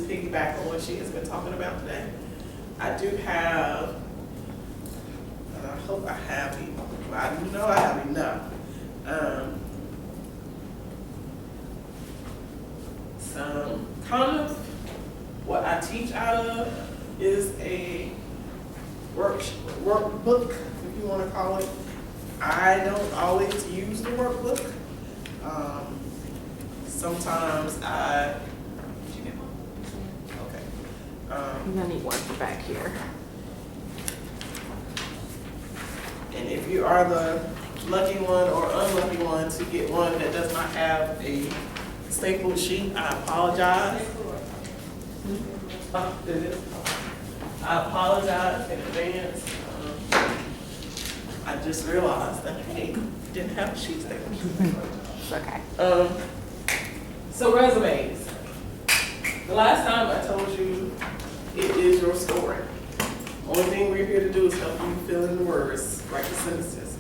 piggyback on what she has been talking about today, I do have, and I hope I have, I know I have enough. Some kind of what I teach out of is a workbook, if you want to call it. I don't always use the workbook. Sometimes I. Did you get one? Okay. You're gonna need one for back here. And if you are the lucky one or unlucky one to get one that does not have a stapled sheet, I apologize. It is. I apologize in advance. I just realized that, hey, didn't have a sheet stapled. It's okay. So resumes. The last time I told you it is your story. Only thing we're here to do is help you fill in the words, write the sentences,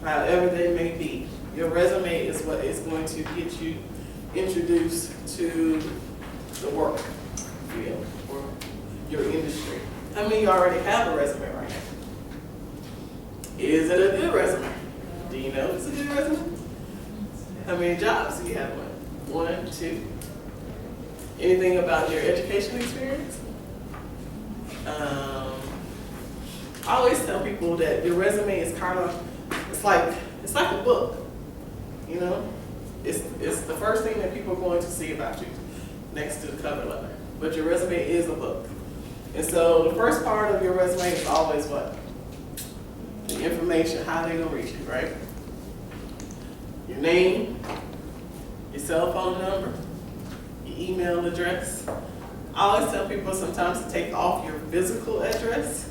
however they may be. Your resume is what is going to get you introduced to the work field or your industry. How many of you already have a resume right now? Is it a good resume? Do you know it's a good resume? How many jobs do you have? One, two. Anything about your education experience? I always tell people that your resume is kind of, it's like a book, you know? It's the first thing that people are going to see about you next to the cover letter. But your resume is a book. And so the first part of your resume is always what? The information, how they're gonna reach you, right? Your name, your cell phone number, your email address. I always tell people sometimes to take off your physical address.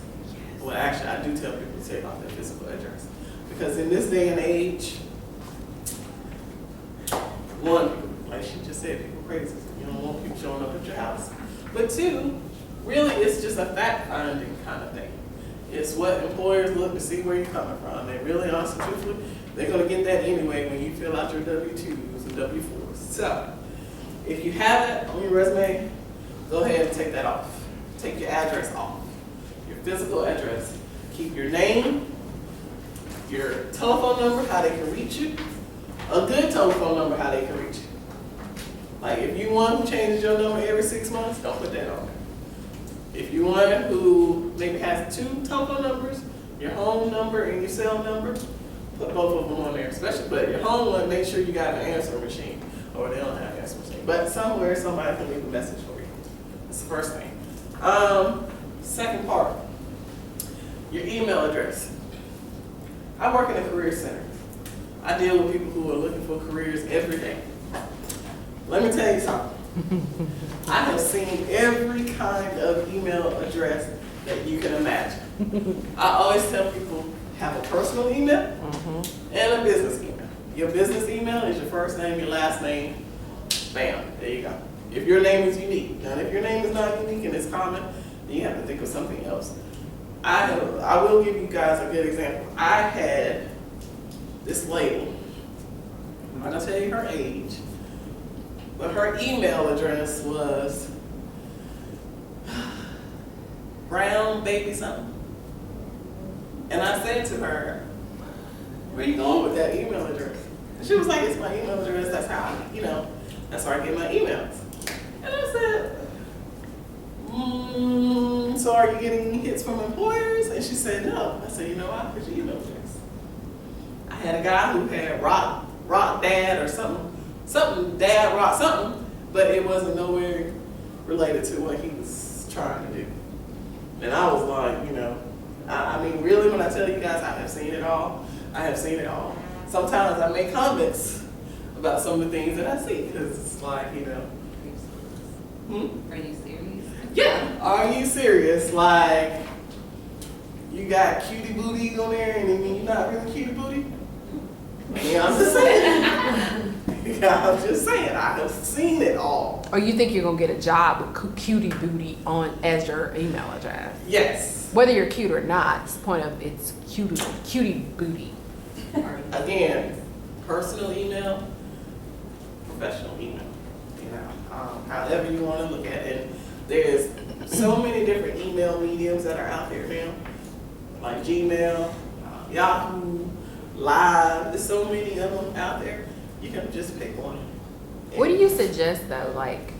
Well, actually, I do tell people to take off their physical address. Because in this day and age, one, like she just said, people are crazy. You don't want people showing up at your house. But two, really it's just a fact-finding kind of thing. It's what employers look to see where you're coming from. They really, honestly, truthfully, they're going to get that anyway when you fill out your W-2s and W-4s. So, if you have it on your resume, go ahead and take that off. Take your address off. Your physical address. Keep your name, your telephone number, how they can reach you. A good telephone number, how they can reach you. Like if you one who changes your number every 6 months, don't put that on there. If you one who maybe has 2 telephone numbers, your home number and your cell number, put both of them on there. Especially, but your home one, make sure you got an answering machine, or they don't have an answering machine. But somewhere somebody can leave a message for you. That's the first thing. Second part, your email address. I work in a career center. I deal with people who are looking for careers every day. Let me tell you something. I have seen every kind of email address that you can imagine. I always tell people, have a personal email and a business email. Your business email is your first name, your last name, bam, there you go. If your name is unique. Now if your name is not unique and it's common, then you have to think of something else. I will give you guys a good example. I had this lady, I'm not gonna tell you her age, but her email address was Brown Baby something. And I said to her, where you going with that email address? And she was like, it's my email address, that's how, that's where I get my emails. And I said, so are you getting hits from employers? And she said, no. I said, you know why? Because your email address. I had a guy who had rock dad or something, dad rock something, but it wasn't nowhere related to what he was trying to do. And I was like, I mean, really, when I tell you guys I have seen it all, I have seen it all. Sometimes I make comments about some of the things that I see, because it's like, Are you serious? Yeah, are you serious? Like, you got cutie booty on there, and then you're not really cutie booty? Yeah, I'm just saying. Yeah, I'm just saying. I have seen it all. Or you think you're gonna get a job with cutie booty as your email address? Yes. Whether you're cute or not, it's the point of it's cutie booty. Again, personal email, professional email. However you want to look at it. There's so many different email mediums that are out there now, like Gmail, Yahoo, Live. There's so many of them out there. You can just pick one. What do you suggest though? Like,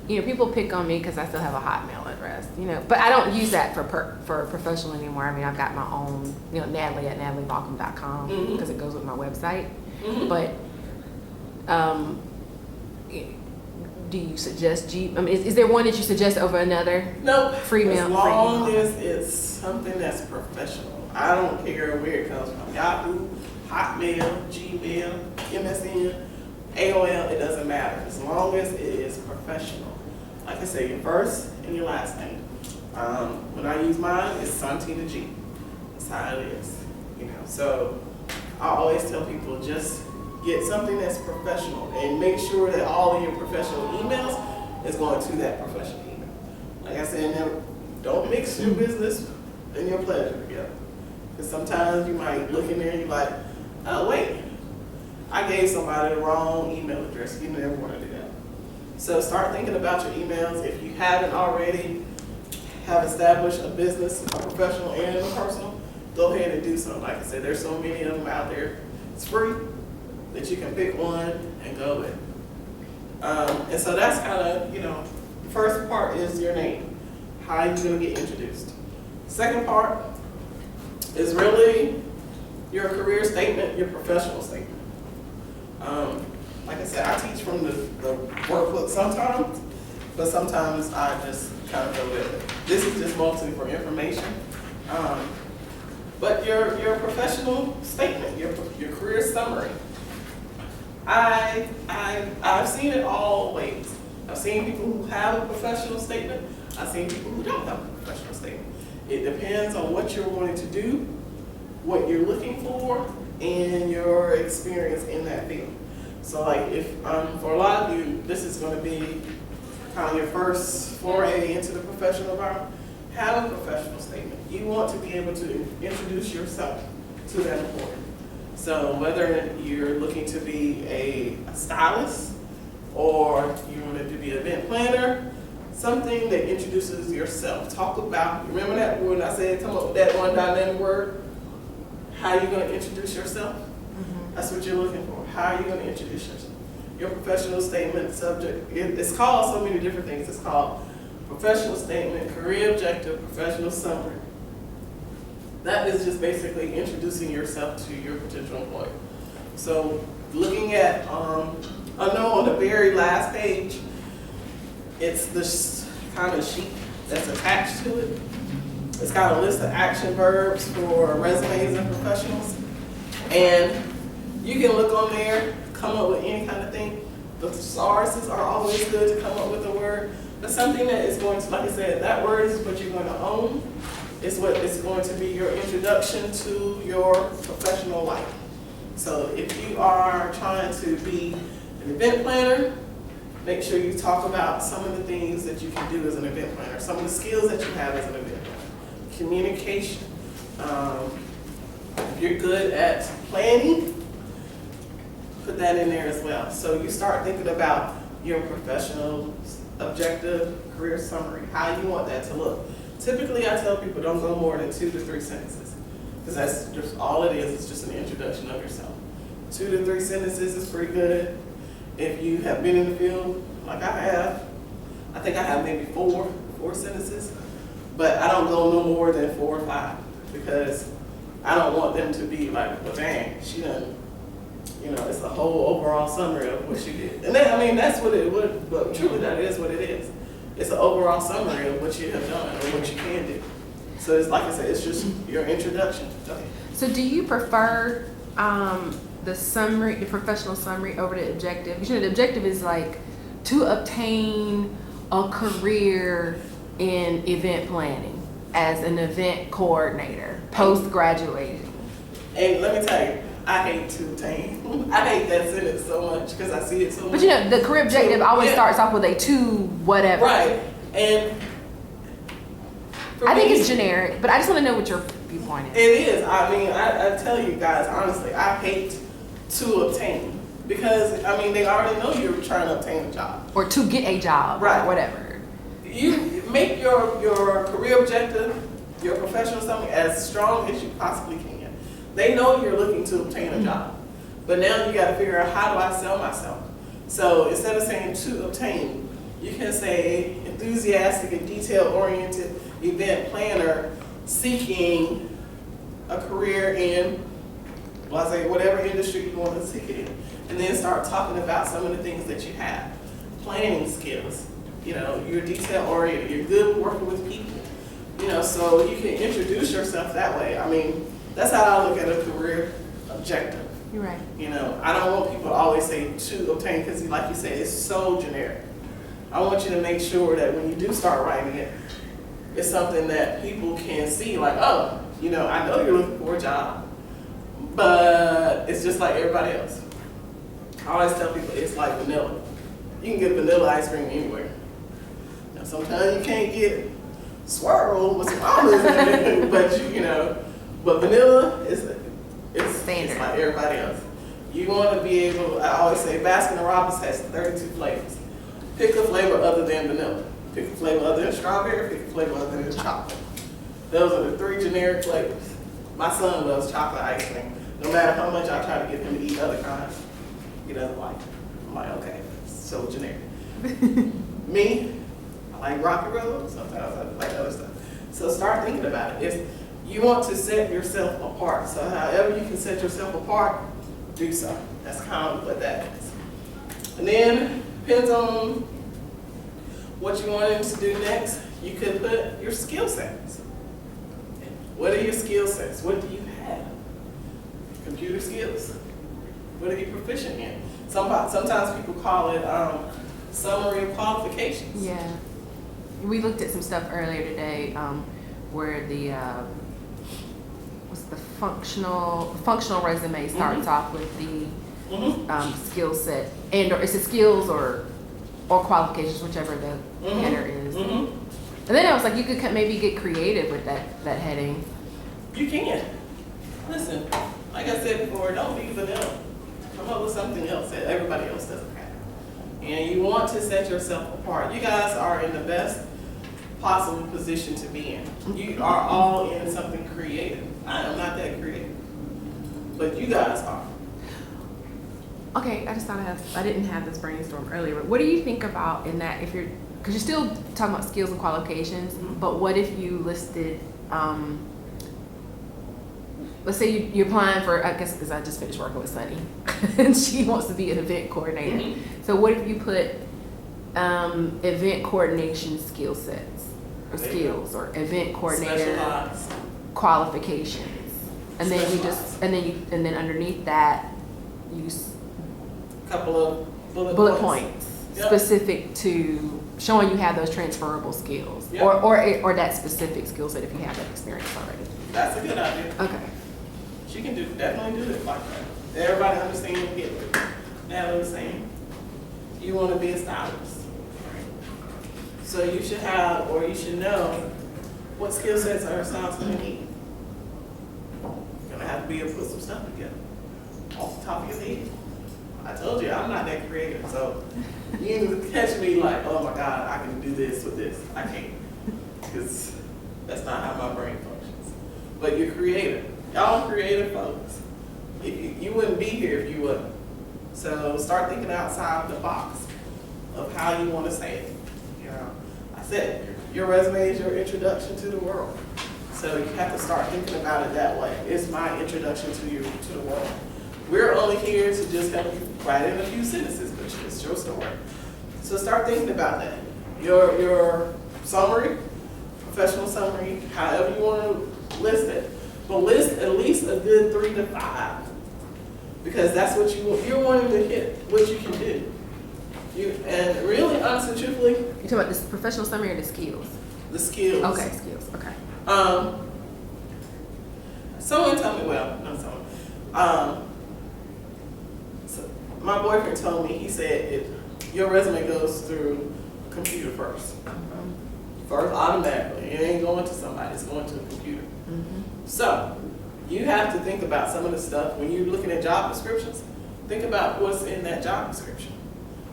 people pick on me because I still have a Hotmail address, but I don't use that for professional anymore. I mean, I've got my own, Natalie at nataliemalcolm.com because it goes with my website. But do you suggest is there one that you suggest over another? Nope. Free mail. As long as it's something that's professional. I don't care where it comes from. Yahoo, Hotmail, Gmail, MSN, AOL, it doesn't matter. As long as it is professional. Like I say, your first and your last name. When I use mine, it's Sontina G. That's how it is. So I always tell people, just get something that's professional and make sure that all of your professional emails is going to that professional email. Like I said, don't mix your business and your pleasure together. Because sometimes you might look in there and you're like, oh wait, I gave somebody the wrong email address. You never want to do that. So start thinking about your emails. If you haven't already have established a business, a professional and a personal, go ahead and do so. Like I said, there's so many of them out there. It's free that you can pick one and go with. And so that's kind of, the first part is your name. How are you going to get introduced? Second part is really your career statement, your professional statement. Like I said, I teach from the workbook sometimes, but sometimes I just kind of go with it. This is just mostly for information. But your professional statement, your career summary. I've seen it all ways. I've seen people who have a professional statement. I've seen people who don't have a professional statement. It depends on what you're wanting to do, what you're looking for, and your experience in that field. So like if, for a lot of you, this is going to be kind of your first foray into the professional environment, have a professional statement. You want to be able to introduce yourself to that employer. So whether you're looking to be a stylist or you want to be an event planner, something that introduces yourself. Talk about, remember that when I said come up with that one dynamic word? How are you going to introduce yourself? That's what you're looking for. How are you going to introduce yourself? Your professional statement subject, it's called so many different things. It's called professional statement, career objective, professional summary. That is just basically introducing yourself to your potential employer. So looking at, I know on the very last page, it's this kind of sheet that's attached to it. It's got a list of action verbs for resumes and professionals. And you can look on there, come up with any kind of thing. The thesauruses are always good to come up with a word. But something that is going to, like I said, that word is what you're going to own. It's what is going to be your introduction to your professional life. So if you are trying to be an event planner, make sure you talk about some of the things that you can do as an event planner, some of the skills that you have as an event planner. Communication. If you're good at planning, put that in there as well. So you start thinking about your professional objective career summary, how you want that to look. Typically, I tell people don't go more than 2 to 3 sentences because that's just all it is. It's just an introduction of yourself. 2 to 3 sentences is pretty good. If you have been in the field like I have, I think I have maybe four sentences, but I don't go no more than 4 or 5 because I don't want them to be like, well, dang, she done, it's a whole overall summary of what she did. And that's what it would, but truly that is what it is. It's an overall summary of what you have done or what you can do. So it's like I said, it's just your introduction. Okay. So do you prefer the summary, the professional summary over the objective? Because the objective is like to obtain a career in event planning as an event coordinator, post-graduating. And let me tell you, I hate to obtain. I hate that sentence so much because I see it so much. But the career objective always starts off with a to whatever. Right. And I think it's generic, but I just want to know what your viewpoint is. It is. I tell you guys, honestly, I hate to obtain because, they already know you're trying to obtain a job. Or to get a job, right. Or whatever. you make your career objective, your professional summary as strong as you possibly can. They know you're looking to obtain a job, but now you got to figure out, how do I sell myself? So instead of saying to obtain, you can say enthusiastic and detail-oriented event planner seeking a career in, well, I say whatever industry you want to seek it in, and then start talking about some of the things that you have. Planning skills, you know, you're detail-oriented, you're good working with people, you know, so you can introduce yourself that way. I mean, that's how I look at a career objective. You're right. You know, I don't want people to always say to obtain, because like you said, it's so generic. I want you to make sure that when you do start writing it, it's something that people can see, like, oh, you know, I know you're looking for a job, but it's just like everybody else. I always tell people it's like vanilla. You can get vanilla ice cream anywhere. Now, sometimes you can't get swirl with some almonds in it, but you know, but vanilla is Standard. it's like everybody else. You want to be able, I always say Baskin Robbins has 32 flavors. Pick a flavor other than vanilla. Pick a flavor other than strawberry, pick a flavor other than chocolate. Those are the 3 generic flavors. My son loves chocolate ice cream. No matter how much I try to get him to eat other kinds, he doesn't like it. I'm like, okay, so generic. Me, I like Rocky Road, sometimes I like other stuff. So start thinking about it. You want to set yourself apart. So however you can set yourself apart, do so. That's kind of what that is. And then, depends on what you want him to do next, you could put your skill sets. What are your skill sets? What do you have? Computer skills. What are you proficient in? Sometimes people call it summary of qualifications. Yeah. We looked at some stuff earlier today where the what's the functional resume starts off with the skill set, and or it's a skills or qualifications, whichever the header is. And then I was like, you could maybe get creative with that heading. You can. Listen, like I said before, don't be vanilla. Come up with something else that everybody else doesn't have. And you want to set yourself apart. You guys are in the best possible position to be in. You are all in something creative. I am not that creative, but you guys are. Okay, I just thought I didn't have this brainstorm earlier, but what do you think about in that, if you're, because you're still talking about skills and qualifications, but what if you listed, let's say you're applying for, I guess because I just finished working with Sunny, and she wants to be an event coordinator. So what if you put event coordination skill sets, or skills, or event coordinator Specialized. qualifications, and then you just, and then underneath that, you Couple of bullet points Yep. specific to showing you have those transferable skills, Yep. or that specific skill set if you have that experience already. That's a good idea. Okay. She can definitely do it like that. Everybody understand and get it. Natalie was saying, you want to be a stylist. So you should have, or you should know, what skill sets are stylists going to need. You're going to have to be able to put some stuff together off the top of your head. I told you, I'm not that creative, so you can catch me like, oh my God, I can do this with this. I can't, because that's not how my brain functions. But you're creative. Y'all are creative folks. You wouldn't be here if you wouldn't. So start thinking outside the box of how you want to say it. You know, I said, your resume is your introduction to the world. So you have to start thinking about it that way. It's my introduction to you, to the world. We're only here to just help you write in a few sentences, but it's your story. So start thinking about that. Your summary, professional summary, however you want to list it, but list at least a good 3 to 5, because that's what you're wanting to hit what you can do. And really, honestly, truthfully, You're talking about this professional summary or the skills? the skills. Okay, skills. Okay. Someone told me, well, not someone. So my boyfriend told me, he said, your resume goes through a computer first. First, automatically. It ain't going to somebody, it's going to a computer. So you have to think about some of the stuff when you're looking at job descriptions. Think about what's in that job description,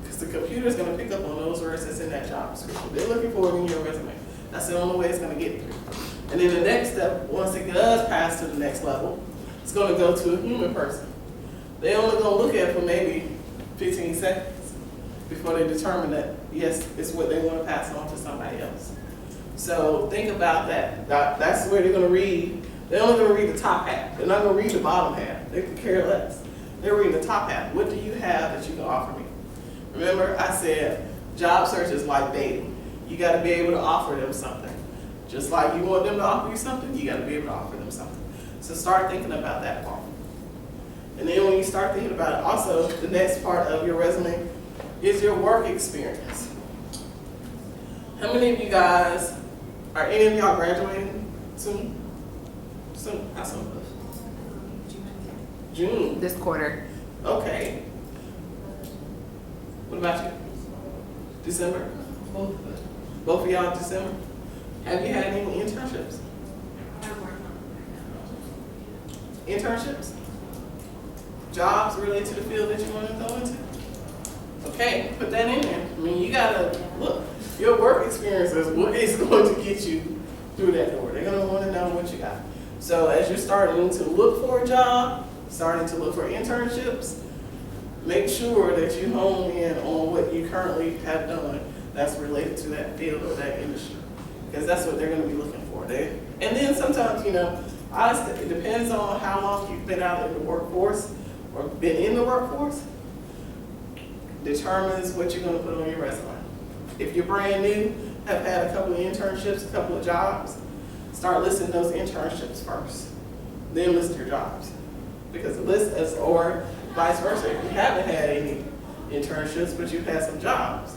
because the computer is going to pick up on those words that's in that that job description. They're looking for it in your resume. That's the only way it's gonna get through. And then the next step, once it does pass to the next level, it's gonna go to a human person. They only gonna look at it for maybe 15 seconds before they determine that, yes, it's what they wanna pass on to somebody else. So think about that. That's where they're gonna read. They're only gonna read the top half. They're not gonna read the bottom half. They could care less. They're reading the top half. What do you have that you can offer me? Remember, I said job search is like dating. You gotta be able to offer them something. Just like you want them to offer you something, you gotta be able to offer them something. So start thinking about that part. And then when you start thinking about it, also the next part of your resume is your work experience. How many of you guys, are any of y'all graduating soon? Soon? How soon? June. This quarter. Okay. What about you? December? Both of us. Both of y'all December? Have you had any internships? Internships? Jobs related to the field that you want to go into? Okay, put that in there. I mean, you gotta, look, your work experience is what is going to get you through that door. They're gonna want to know what you got. So as you're starting to look for a job, starting to look for internships, make sure that you hone in on what you currently have done that's related to that field or that industry. Because that's what they're going to be looking for. And then sometimes, you know, honestly, it depends on how long you've been out in the workforce or been in the workforce, determines what you're going to put on your resume. If you're brand new, have had a couple of internships, a couple of jobs, start listing those internships first. Then list your jobs. Because the list is, or vice versa, if you haven't had any internships, but you've had some jobs,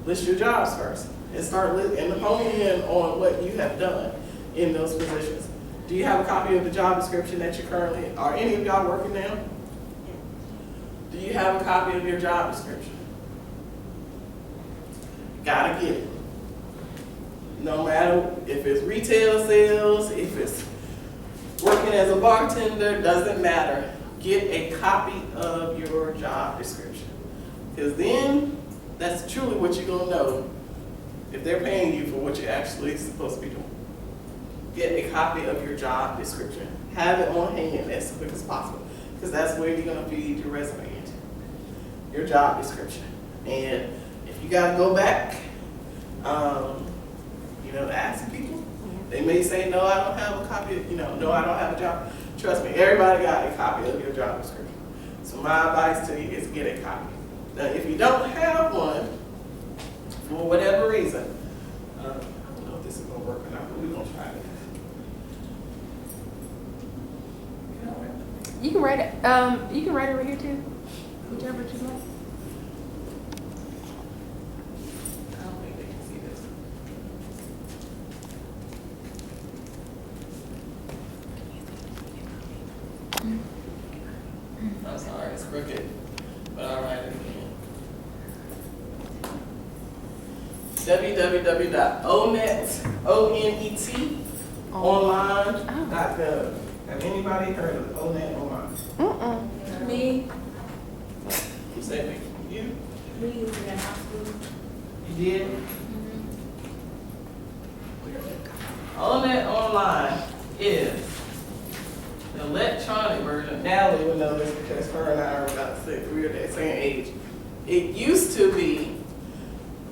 list your jobs first and start and hone in on what you have done in those positions. Do you have a copy of the job description that you currently, are any of y'all working now? Do you have a copy of your job description? Gotta get it. No matter if it's retail sales, if it's working as a bartender, doesn't matter. Get a copy of your job description. Because then, that's truly what you're gonna know if they're paying you for what you're actually supposed to be doing. Get a copy of your job description. Have it on hand as quick as possible. Because that's where you're gonna feed your resume into. Your job description. And if you gotta go back, you know, ask people. They may say, no, I don't have a copy, no, I don't have a job. Trust me, everybody got a copy of your job description. So my advice to you is get a copy. Now, if you don't have one, for whatever reason, I don't know if this is gonna work or not, but we're gonna try it. You can write it. You can write it over here too. Whichever you like. I don't think they can see this. I'm sorry, it's crooked, but I'll write it again. www.onetonline.gov. Have anybody heard of ONET Online? Me, You said me. You? we used it in high school. You did? ONET Online is the electronic version. Natalie would know this because her and I are about we're the same age. It used to be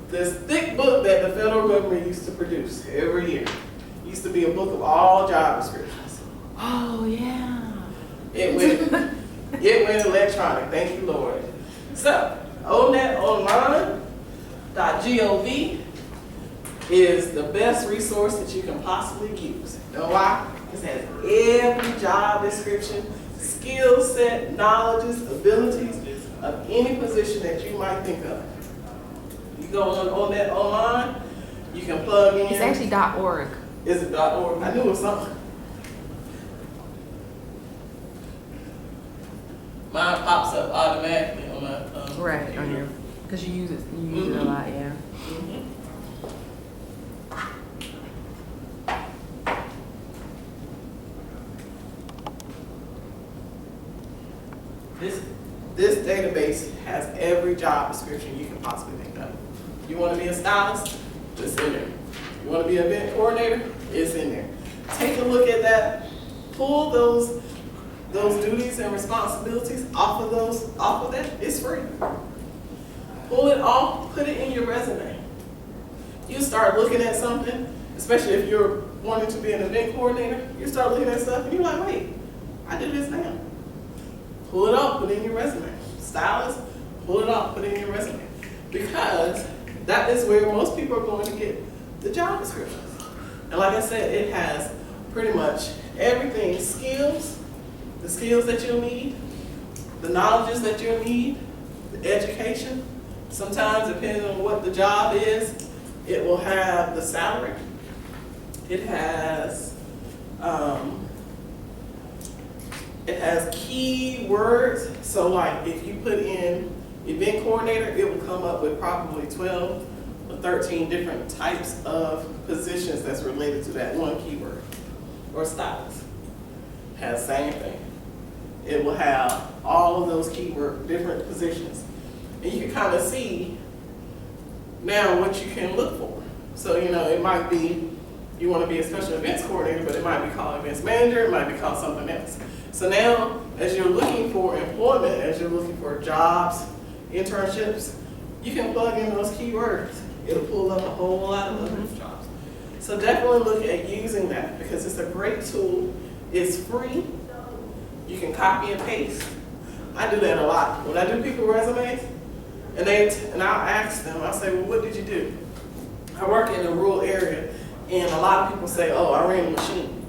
this thick book that the federal government used to produce every year. It used to be a book of all job descriptions. Oh yeah. It went electronic, thank you, Lord. So, onetonline.gov is the best resource that you can possibly use. Know why? It has every job description, skill set, knowledges, abilities of any position that you might think of. You go on that online, you can plug in. It's actually .org. Is it .org? I knew it was something. Mine pops up automatically on my Right on your, because you use it. You use it a lot, yeah. Mhm. This database has every job description you can possibly think of. You wanna be a stylist? It's in there. You wanna be an event coordinator? It's in there. Take a look at that, pull those duties and responsibilities off of that, it's free. Pull it off, put it in your resume. You start looking at something, especially if you're wanting to be an event coordinator, you start looking at stuff and you're like, wait, I do this now. Pull it off, put it in your resume. Stylist, pull it off, put it in your resume. Because that is where most people are going to get the job descriptions. And like I said, it has pretty much everything, skills, the skills that you'll need, the knowledges that you'll need, the education. Sometimes, depending on what the job is, it will have the salary. It has key words. So like if you put in event coordinator, it will come up with probably 12 or 13 different types of positions that's related to that one keyword. Or stylist has the same thing. It will have all of those keyword different positions. And you can kind of see now what you can look for. So, you know, it might be, you want to be a special events coordinator, but it might be called events manager, it might be called something else. So now, as you're looking for employment, as you're looking for jobs, internships, you can plug in those keywords. It'll pull up a whole lot of other jobs. So definitely look at using that because it's a great tool. It's free. You can copy and paste. I do that a lot. When I do people's resumes, and I'll ask them, I'll say, well, what did you do? I work in a rural area, and a lot of people say, oh, I ran a machine.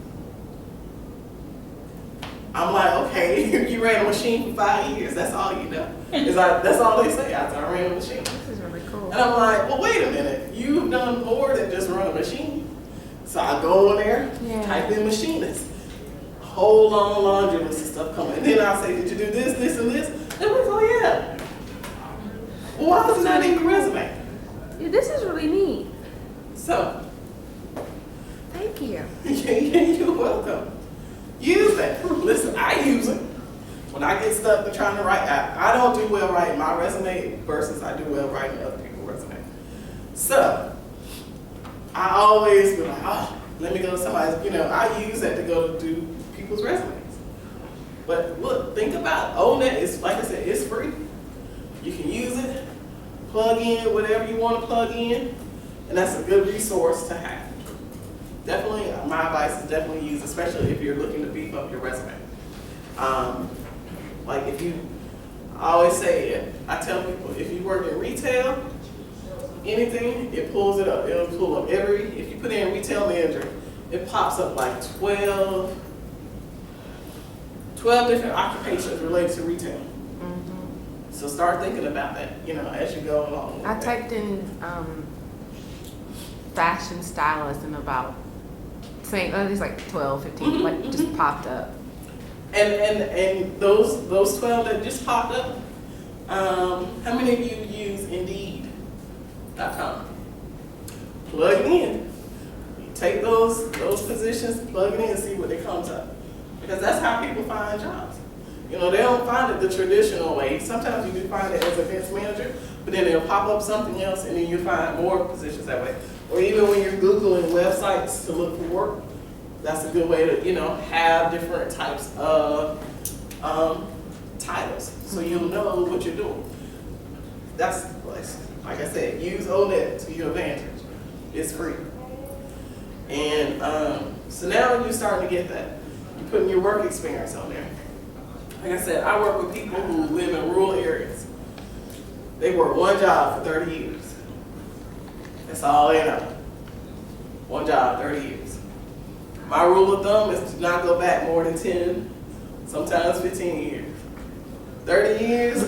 I'm like, okay, you ran a machine for 5 years, that's all you know. It's like, that's all they say, I ran a machine. This is really cool. And I'm like, well, wait a minute, you've done more than just run a machine. So I go in there, type in machinist. Whole long laundry list of stuff coming. And then I'll say, did you do this, this, and this? And we go, yeah. Well, why was it not in your resume? Yeah, this is really neat. So, Thank you. you're welcome. Use that. Listen, I use it. When I get stuck trying to write, I don't do well writing my resume versus I do well writing other people's resume. So, I always be like, oh, let me go to somebody's, you know, I use that to go to do people's resumes. But look, think about it. ONET is, like I said, it's free. You can use it, plug in whatever you want to plug in, and that's a good resource to have. Definitely, my advice is definitely use, especially if you're looking to beef up your resume. Like if you, I always say, I tell people, if you work in retail, anything, it pulls it up. It'll pull up if you put in retail manager, it pops up like 12 different occupations related to retail. So start thinking about that, you know, as you go along. I typed in fashion stylist and about there's like 12, 15, like just popped up. And those 12 that just popped up, how many of you use Indeed.com? Plug it in. You take those positions, plug it in and see what it comes up. Because that's how people find jobs. You know, they don't find it the traditional way. Sometimes you do find it as events manager, but then they'll pop up something else and then you find more positions that way. Or even when you're Googling websites to look for work, that's a good way to, you know, have different types of titles. So you'll know what you're doing. That's, like I said, use ONET to your advantage. It's free. And so now you're starting to get that. You're putting your work experience on there. Like I said, I work with people who live in rural areas. They work one job for 30 years. That's all they know. One job, 30 years. My rule of thumb is to not go back more than 10, sometimes 15 years. 30 years,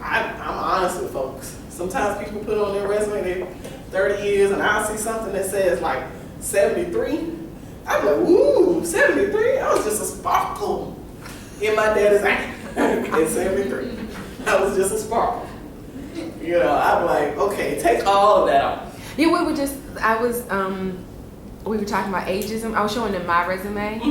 I'm honest with folks. Sometimes people put on their resume, they 30 years, and I'll see something that says like 73. I'm like, ooh, 73? I was just a sparkle in my daddy's eye at 73. I was just a sparkle. You know, I'm like, okay, take all of that off. Yeah, we were talking about ageism. I was showing them my resume,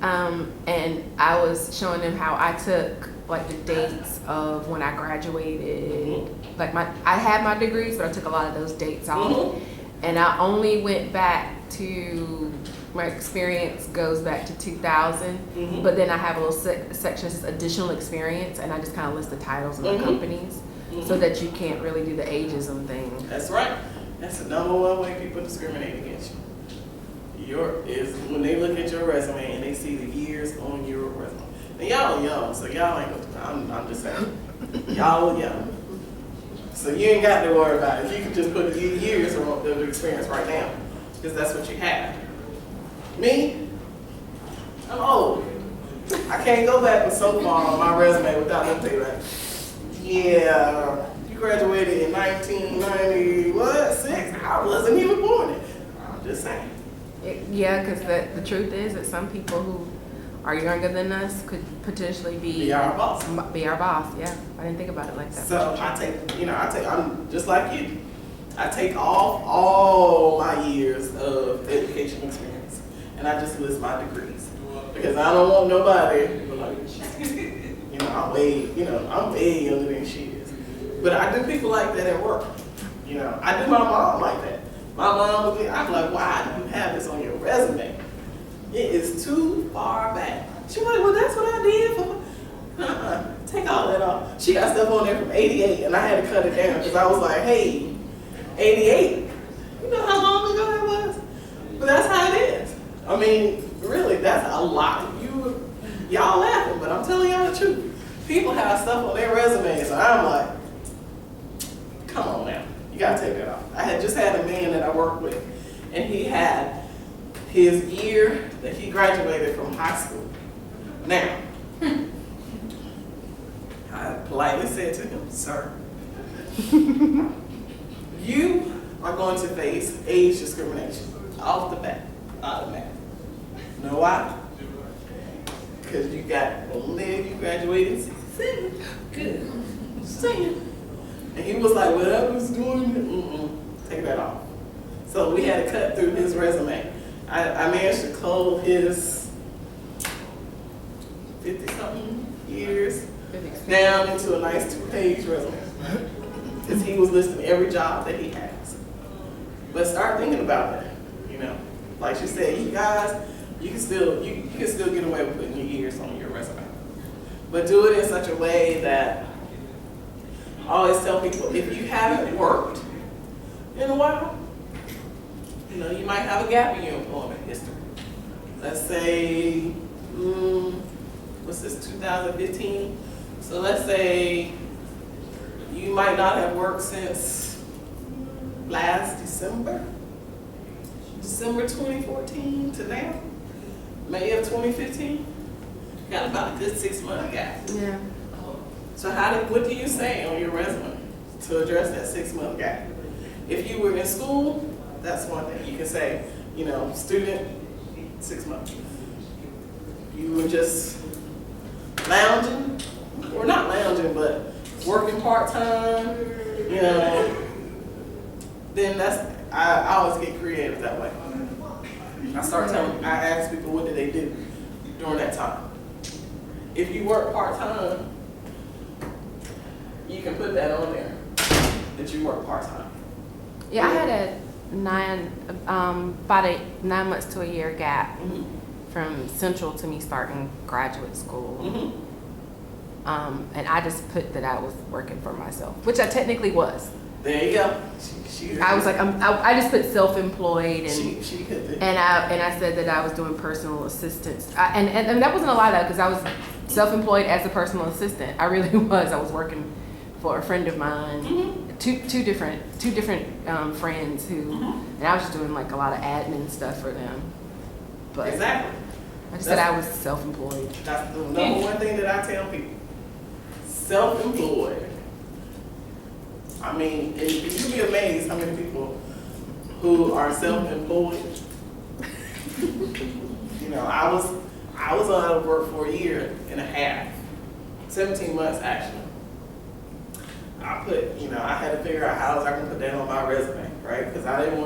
and I was showing them how I took like the dates of when I graduated. Like I had my degrees, but I took a lot of those dates off. And I only went back to, my experience goes back to 2000, but then I have a little section that says additional experience, and I just kind of list the titles of the companies so that you can't really do the ageism thing. That's right. That's the number one way people discriminate against you. Is when they look at your resume and they see the years on your resume. Now y'all are young, so y'all ain't, I'm just saying, y'all are young. So you ain't got to worry about it. You can just put the years of experience right now, because that's what you have. Me, I'm old. I can't go back with so far on my resume without them saying like, yeah, you graduated in 1996. I wasn't even born yet. I'm just saying. Yeah, because the truth is that some people who are younger than us could potentially Be our boss. Be our boss, yeah. I didn't think about it like that. So I'm just like you. I take off all my years of education experience, and I just list my degrees, because I don't want nobody like, I'm way younger than she is. But I do people like that at work. I do my mom like that. My mom would be, I'm like, why do you have this on your resume? It is too far back. She's like, well, that's what I did for. Take all that off. She got stuff on there from '88, and I had to cut it down because I was like, hey, '88. You know how long ago that was? But that's how it is. I mean, really, that's a lot. Y'all laughing, but I'm telling y'all the truth. People have stuff on their resumes, so I'm like, come on now, you gotta take that off. I had just had a man that I worked with, and he had his year that he graduated from high school. Now, I politely said to him, sir, you are going to face age discrimination off the bat, automatic. You know why? Because you graduated in 67. Good. Saying. And he was like, whatever's doing, take that off. So we had to cut through his resume. I managed to close his 50-something years down into a nice 2-page resume. Because he was listing every job that he has. But start thinking about that. Like she said, you guys, you can still get away with putting your years on your resume. But do it in such a way that I always tell people, if you haven't worked in a while, you might have a gap in your employment history. Let's say, what's this, 2015? So let's say you might not have worked since last December 2014 to now, May of 2015. Got about a good 6-month gap. Yeah. So what do you say on your resume to address that 6-month gap? If you were in school, that's one thing. You can say, student, 6 months. You were just lounging, or not lounging, but working part-time, then I always get creative that way. I ask people, what did they do during that time? If you work part-time, you can put that on there, that you work part-time. Yeah, I had about a 9 months to a year gap from Central to me starting graduate school. And I just put that I was working for myself, which I technically was. There you go. I was like, I just put self-employed, and she could do. and I said that I was doing personal assistance, and that wasn't a lie though, because I was self-employed as a personal assistant. I really was. I was working for a friend of mine, two different friends who, and I was just doing like a lot of admin stuff for them. But exactly. I just said I was self-employed. That's the number one thing that I tell people. Self-employed. I mean, you'd be amazed how many people who are self-employed. I was out of work for a year and a half, 17 months actually. I had to figure out how I was going to put that on my resume, right? Because I did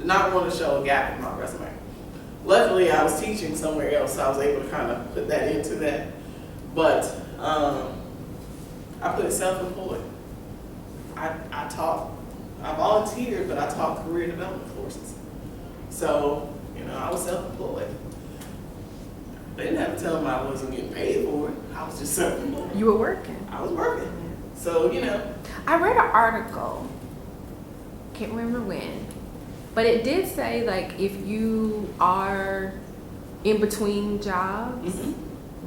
not want to show a gap in my resume. Luckily, I was teaching somewhere else, so I was able to kind of put that into that. But I put self-employed. I volunteered, but I taught career development courses. So, I was self-employed. They didn't have to tell them I wasn't getting paid for it. I was just self-employed. You were working. I was working. So, I read an article, can't remember when, but it did say like if you are in between jobs,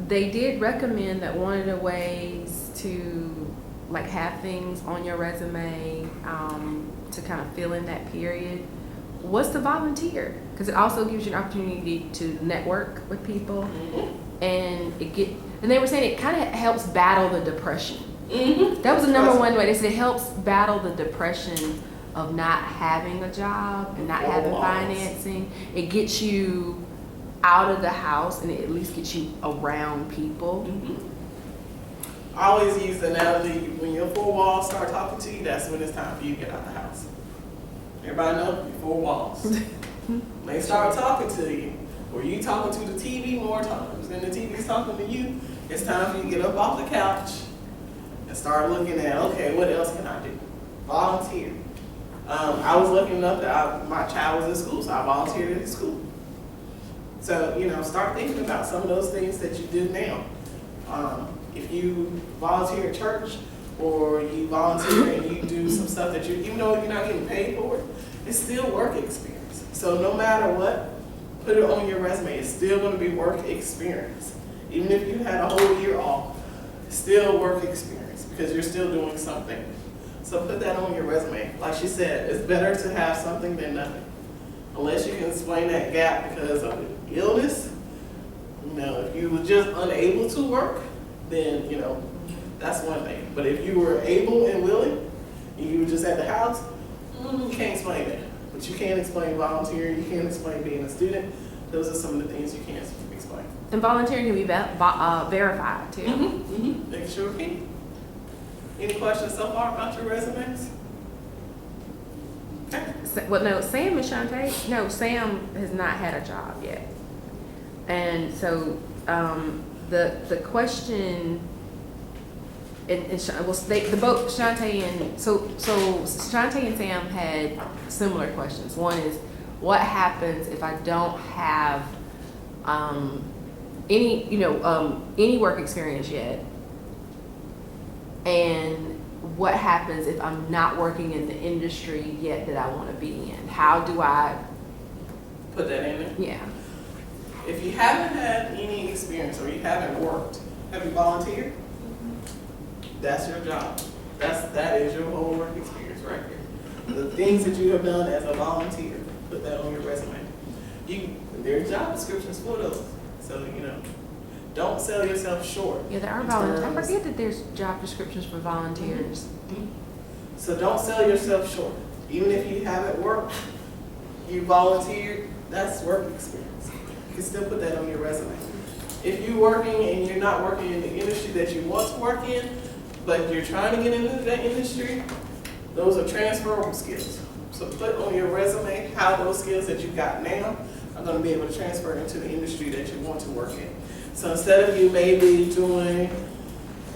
they did recommend that one of the ways to like have things on your resume to kind of fill in that period was to volunteer, because it also gives you an opportunity to network with people, and and they were saying it kind of helps battle the depression. That was the number one way. They said it helps battle the depression of not having a job and not having financing. It gets you out of the house, and it at least gets you around people. I always use the analogy, when your four walls start talking to you, that's when it's time for you to get out of the house. Everybody know your four walls. When they start talking to you, or you talking to the TV more times than the TV's talking to you, it's time for you to get up off the couch and start looking at, okay, what else can I do? Volunteer. I was lucky enough that my child was in school, so I volunteered at school. So, start thinking about some of those things that you do now. If you volunteer at church, or you volunteer and you do some stuff that even though you're not getting paid for it, it's still work experience. So no matter what, put it on your resume. It's still going to be work experience. Even if you had a whole year off, it's still work experience because you're still doing something. So put that on your resume. Like she said, it's better to have something than nothing. Unless you can explain that gap because of illness, if you were just unable to work, then, that's one thing. But if you were able and willing, and you were just at the house, you can't explain that. But you can explain volunteering, you can explain being a student. Those are some of the things you can explain. And volunteering can be verified too. Make sure it can. Any questions so far about your resumes? Okay. Well, no, Sam and Shantae, no, Sam has not had a job yet. And so the question, both Shantae and Shantae and Sam had similar questions. One is, what happens if I don't have any work experience yet? And what happens if I'm not working in the industry yet that I want to be in? How do I put that in there? Yeah. If you haven't had any experience or you haven't worked, have you volunteered? That's your job. That is your whole work experience right here. The things that you have done as a volunteer, put that on your resume. There are job descriptions for those. So, don't sell yourself short. Yeah, there are volunteers. I forget that there's job descriptions for volunteers. So don't sell yourself short. Even if you haven't worked, you volunteered, that's work experience. You can still put that on your resume. If you're working and you're not working in the industry that you want to work in, but you're trying to get into that industry, those are transferable skills. So put on your resume how those skills that you got now are going to be able to transfer into the industry that you want to work in. So instead of you maybe doing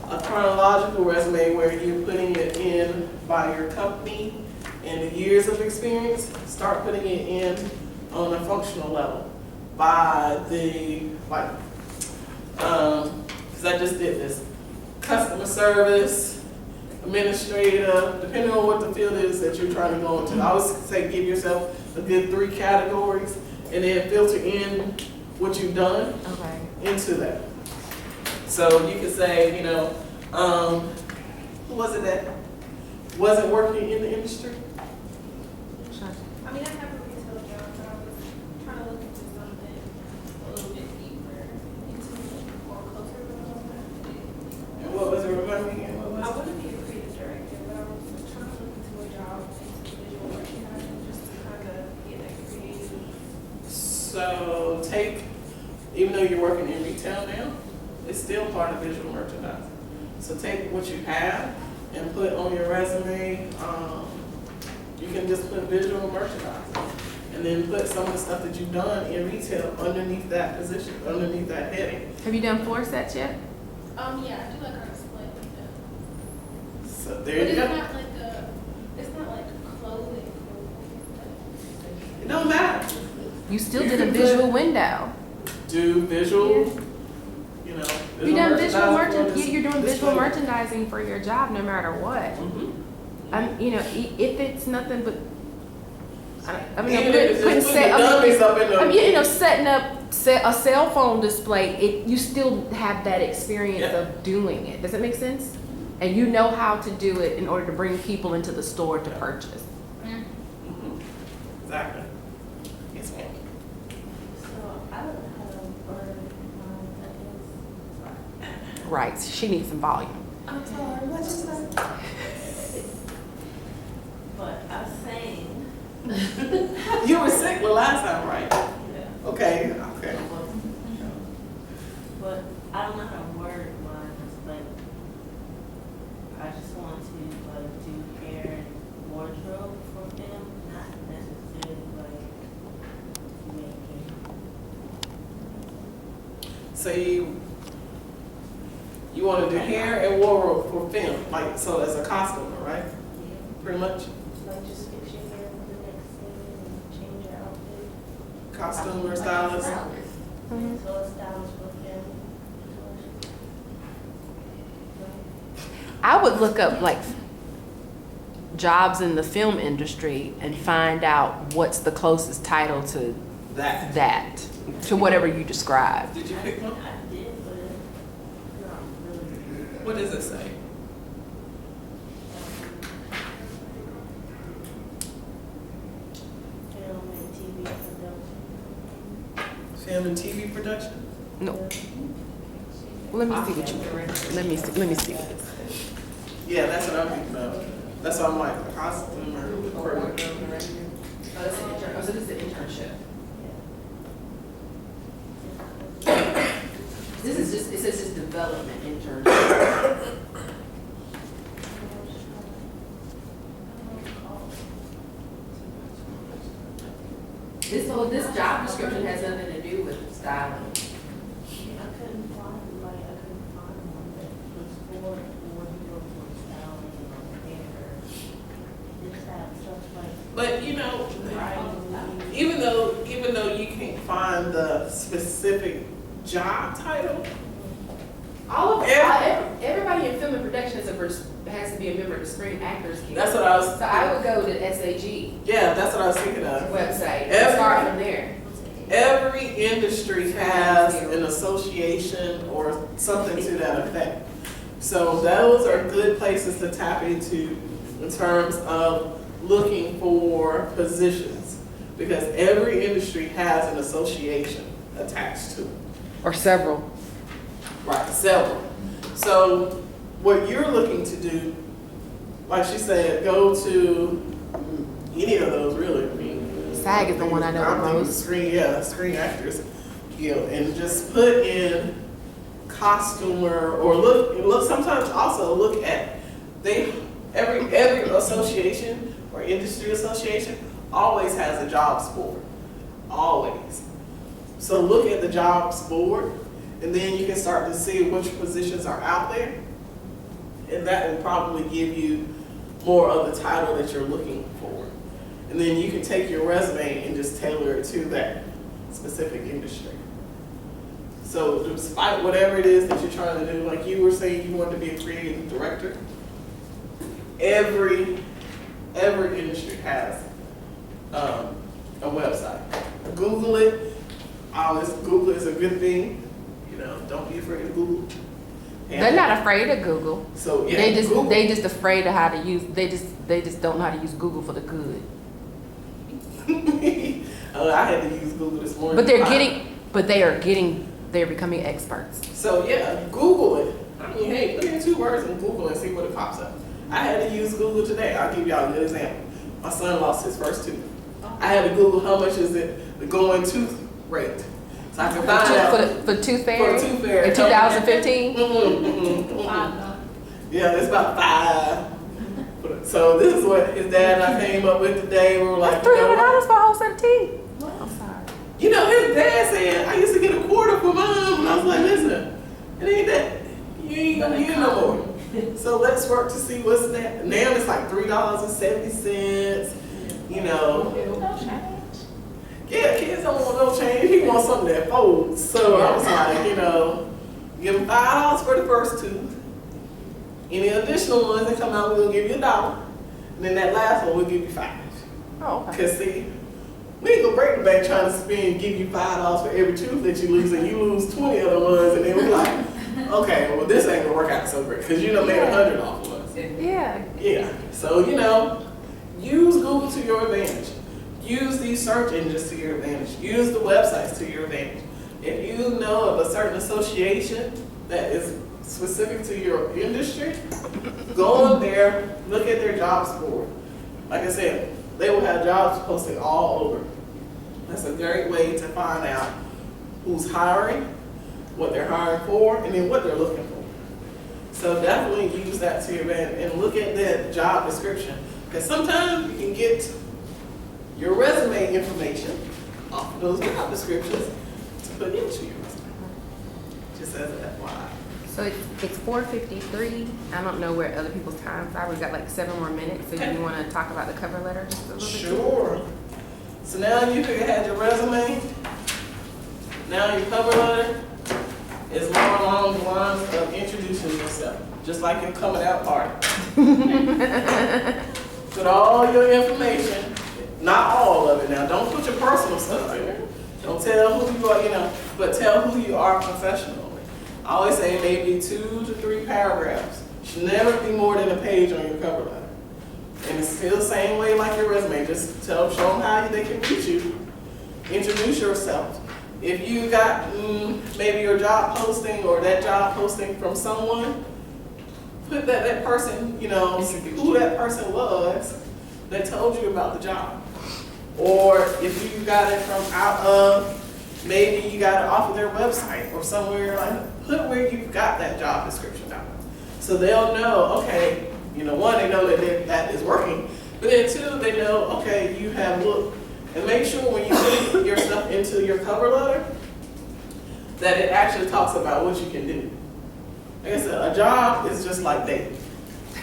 a chronological resume where you're putting it in by your company and the years of experience, start putting it in on a functional level by because I just did this, customer service, administrative, depending on what the field is that you're trying to go into. I would say give yourself a good 3 categories and then filter in what you've done into that. So you could say, who was it that wasn't working in the industry? I mean, I have a retail job, but I was trying to look into something a little bit deeper, into more closer to that. And what was it? Remind me again, what was I it? want to be a creative director, but I was trying to look into a job into visual merchandising just to kind of get that creative. So even though you're working in retail now, it's still part of visual merchandising. So take what you have and put on your resume. You can just put visual merchandising and then put some of the stuff that you've done in retail underneath that position, underneath that heading. Have you done floor sets yet? Yeah, I do like our display like that. So But there you it's go. not like it's not like clothing. It don't matter. You still You did a can visual put- window. Do visual, you know. You done visual merchandising for you're doing this visual display. merchandising for your job no matter what. You know, if it's nothing but, I mean, Even if it's just putting the dummies up in the. I mean, you know, setting up a cell phone display, you still have that experience Yeah. of doing it. Does that make sense? And you know how to do it in order to bring people into the store to purchase. Mhm. Exactly. Yes, ma'am. So I don't have a word I guess. Right, she needs some volume. I'm sorry, what you say? But I was saying. You were sick the last time, right? Yeah. Okay. But I don't know how to word mine, but I just want to like do hair and wardrobe for them, not necessarily like making. So you want to do hair and wardrobe for film, like so as a costumer, right? Yeah. Pretty much Like just fix your hair for the next scene and change your outfit. costumer stylist. Mhm. So it's stylist for them. I would look up like jobs in the film industry and find out what's the closest title to That. to whatever you described. Did you pick one? I did, but not really. What does it say? Film and TV production. Film and TV production. No. Let me see what you. Let me see. Yeah, that's what I'm thinking of. That's why I'm like costumer. Oh, so this is an internship. This is just, it says just development internship. This job description has nothing to do with styling. I couldn't find one that was for wardrobe or styling or hair. Just have stuff like. But you know, even though you can't find the specific job title, All of Yeah. everybody in film and production has to be a member of the Screen Actors Guild. that's what I was. So I would go to SAG Yeah, that's what I was thinking of. website and Every- start from there. Every industry has an association or something to that effect. So those are good places to tap into in terms of looking for positions, because every industry has an association attached to it. Or several. Right, several. So what you're looking to do, like she said, go to any of those really. I mean, SAG is the one I know the I'm thinking most. Screen Actors Guild, and just put in costumer or look. Sometimes also look at every association or industry association always has a jobs board, always. So look at the jobs board, and then you can start to see which positions are out there, and that will probably give you more of the title that you're looking for. And then you can take your resume and just tailor it to that specific industry. So despite whatever it is that you're trying to do, like you were saying you wanted to be a creative director, every industry has a website. Google it. Google is a good thing. You know, don't be afraid of Google. They're not afraid of Google. So yeah, They just afraid of how to use. They just don't know how to use Google for the good. I had to use Google this morning. But they're becoming experts. So yeah, Google it. I mean, hey, put in 2 words in Google and see what it pops up. I had to use Google today. I'll give y'all a good example. My son lost his first tooth. I had to Google how much is it the going tooth rate, so I can find out For tooth fairy? for tooth fairy In 2015? Yeah, it's about 5. So this is what his dad and I came up with today. We were like, That's $300 for a whole set of teeth. I'm sorry. you know, his dad said I used to get a quarter for mine, and I was like, listen, it ain't that. You You ain't gonna get no more. So let's work to see what's that. Now it's like $3.70. You know. Yeah, kids don't want no change. He wants something that folds. So I was like, you know, give him $5 for the first two. Any additional ones that come out, we'll give you $1. And then that last one, we'll give you $5. Oh, okay. Cause see, we ain't gonna break the bank trying to spend, give you $5 for every tooth that you lose, and you lose 20 other ones, and then we're like, okay, well this ain't gonna work out so great, cause you done made 100 off of us. Yeah. Yeah, so you know, use Google to your advantage. Use these search engines to your advantage. Use the websites to your advantage. If you know of a certain association that is specific to your industry, go on there, look at their jobs board. Like I said, they will have jobs posted all over. That's a great way to find out who's hiring, what they're hiring for, and then what they're looking for. So definitely use that to your advantage and look at that job description. Because sometimes you can get your resume information off of those job descriptions to put into your resume. Just as an FYI. So it's 4:53. I don't know where other people's times are. We've got like 7 more minutes. So Okay. you want to talk about the cover letter just a little bit? Sure. So now you had your resume. Now your cover letter is more along the lines of introducing yourself, just like your coming out party. Put all your information, not all of it now. Don't put your personal stuff in there. Don't tell who you are, you know, but tell who you are professionally. I always say maybe 2 to 3 paragraphs. Should never be more than a page on your cover letter. And it's still the same way like your resume. Just show them how they can reach you. Introduce yourself. If you got maybe your job posting or that job posting from someone, put that person, you know, who that person was that told you about the job. Or if you got it from out of, maybe you got it off of their website or somewhere, like put where you got that job description down. So they'll know, okay, you know, one, they know that that is working, but then 2, they know, okay, you have looked. And make sure when you put your stuff into your cover letter, that it actually talks about what you can do. Like I said, a job is just like dating.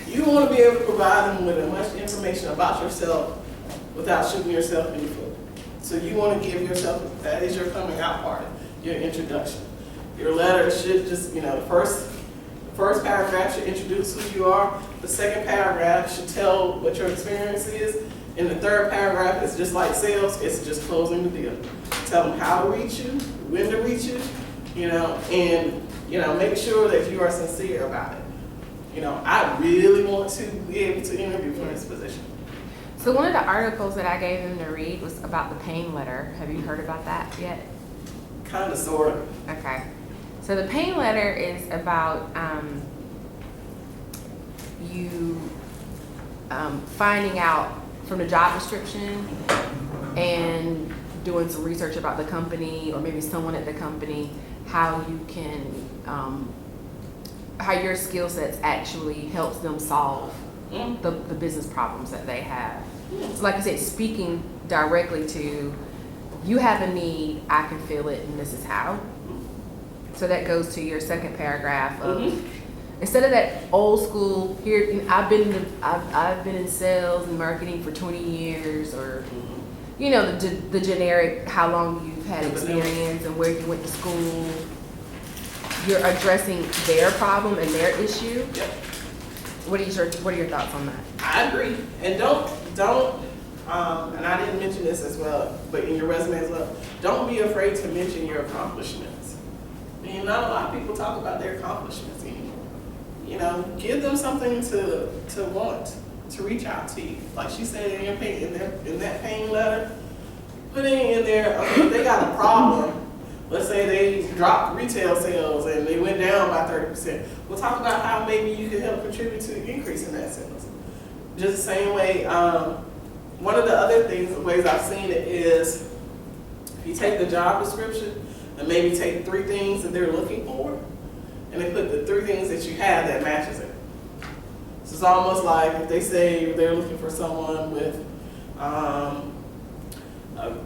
You want to be able to provide them with as much information about yourself without shooting yourself in the foot. So you want to give yourself, that is your coming out party, your introduction. Your letter should just, you know, the first paragraph should introduce who you are. The second paragraph should tell what your experience is. And the third paragraph is just like sales, it's just closing the deal. Tell them how to reach you, when to reach you, you know, and, you know, make sure that you are sincere about it. You know, I really want to be able to interview for this position. So one of the articles that I gave them to read was about the pain letter. Have you heard about that yet? Kind of, sort of. Okay. So the pain letter is about you finding out from the job description and doing some research about the company or maybe someone at the company, how you can, how your skill sets actually helps them solve the business problems that they have. So like I said, speaking directly to, you have a need, I can feel it, and this is how. So that goes to your second paragraph of, instead of that old school, here, you know, I've been in sales and marketing for 20 years, or, you know, the generic, how long you've had experience and where you went to school. You're addressing their problem and their issue. Yep. What are your thoughts on that? I agree. And don't, and I didn't mention this as well, but in your resume as well, don't be afraid to mention your accomplishments. I mean, not a lot of people talk about their accomplishments anymore. You know, give them something to want, to reach out to you. Like she said in that pain letter, putting in there, okay, if they got a problem, let's say they dropped retail sales and they went down by 30%. We'll talk about how maybe you can help contribute to the increase in that sales. Just the same way, one of the other ways I've seen it is, if you take the job description and maybe take 3 things that they're looking for, and they put the 3 things that you have that matches it. So it's almost like if they say they're looking for someone with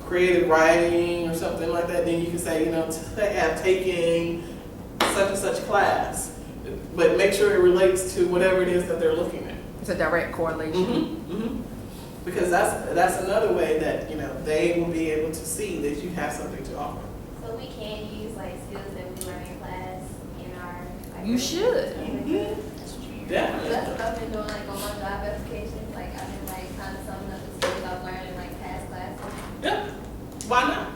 creative writing or something like that, then you can say, you know, they have taken such and such class. but make sure it relates to whatever it is that they're looking at. It's a direct correlation. Because that's another way that, you know, they will be able to see that you have something to offer. So we can use like skills that we learn in class in our. Like, You should. Definitely. That's what I've been doing like on my job applications. Like I've been like kind of summing up the skills I've learned in like past classes. Yeah. Why not?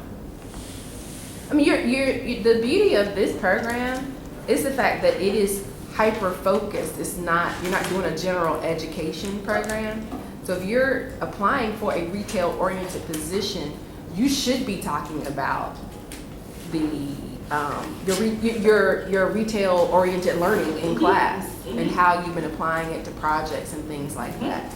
I mean, the beauty of this program is the fact that it is hyper focused. It's not, you're not doing a general education program. So if you're applying for a retail oriented position, you should be talking about the your retail oriented learning in class and how you've been applying it to projects and things like that.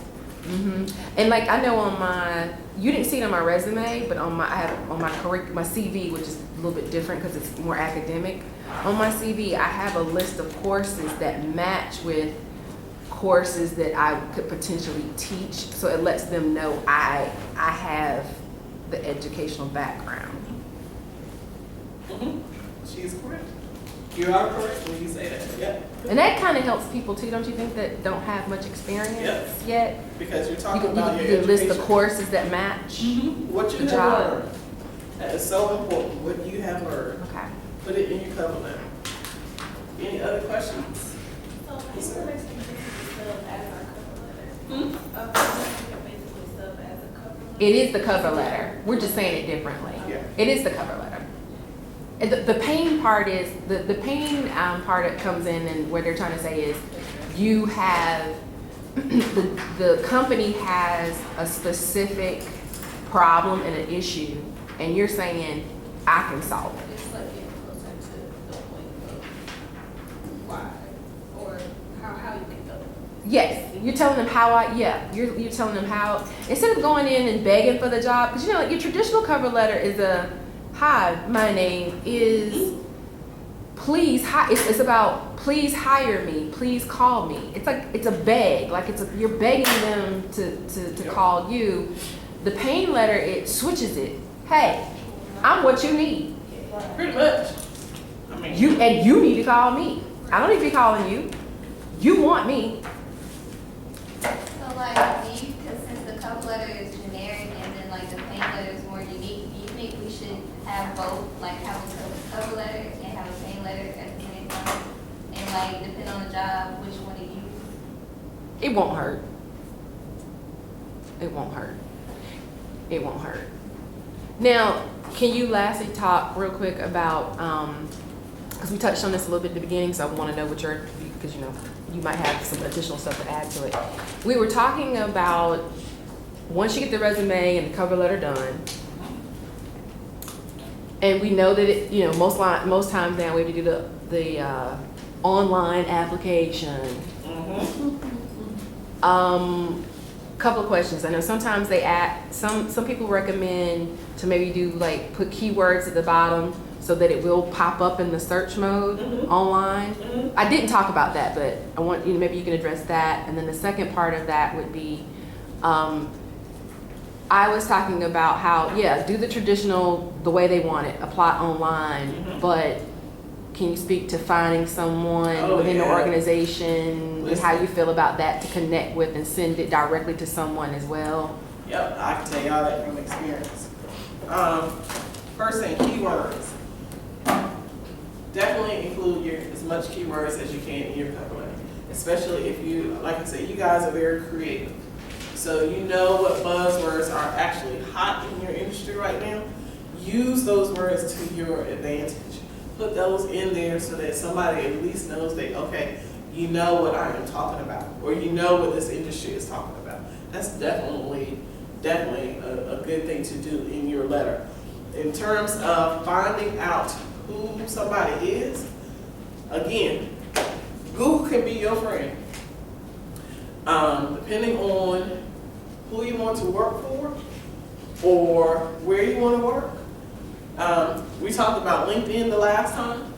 And like I know on my, you didn't see it on my resume, but on my, I have on my CV, which is a little bit different because it's more academic. On my CV, I have a list of courses that match with courses that I could potentially teach, so it lets them know I have the educational background. She's correct. You are correct when you say that. Yep. And that kind of helps people too, don't you think, that don't have much experience Yes. yet? Because you're You talking can, about you your can list education. the courses that match. What you The have job. learned. That is so important. What you have learned. Okay. Put it in your cover letter. Any other questions? So basically sub as our cover letter. Basically sub as a cover letter. It is the cover letter. We're just saying it differently. Yeah. It is the cover letter. And the pain part is, the pain part that comes in and what they're trying to say is you have, the company has a specific problem and an issue, and you're saying, I can solve it. It's like getting closer to the point of why or how you can go. Yes, you're telling them how you're telling them how, instead of going in and begging for the job, because you know, your traditional cover letter is hi, my name is, please, it's about, please hire me, please call me. It's like, it's a beg, like you're begging them to call you. The pain letter, it switches it. Hey, I'm what you need. Pretty much. I mean, You need to call me. I don't need to be calling you. You want me. So like, because since the cover letter is generic and then like the pain letter is more unique, do you think we should have both, like have a cover letter and have a pain letter at the same time? And like, depending on the job, which one to use? It won't hurt. It won't hurt. It won't hurt. Now, can you lastly talk real quick about, because we touched on this a little bit at the beginning, so I want to know what your, because you know, you might have some additional stuff to add to it. We were talking about, once you get the resume and the cover letter done, and we know that it, you know, most times now we have to do the online application. Couple of questions. I know sometimes they add, some people recommend to maybe do like put keywords at the bottom so that it will pop up in the search mode online. I didn't talk about that, but I want you know, maybe you can address that. And then the second part of that would be, I was talking about how, yeah, do the traditional, the way they want it, apply online, but can you speak to finding someone within the organization and how you feel about that to connect with and send it directly to someone as well? Yep, I can tell y'all that from experience. First thing, keywords. Definitely include as much keywords as you can in your cover letter, especially if you, like I said, you guys are very creative. So you know what buzzwords are actually hot in your industry right now. Use those words to your advantage. Put those in there so that somebody at least knows that, okay, you know what I am talking about, or you know what this industry is talking about. That's definitely a good thing to do in your letter. In terms of finding out who somebody is, again, Google can be your friend. Depending on who you want to work for or where you want to work. We talked about LinkedIn the last time.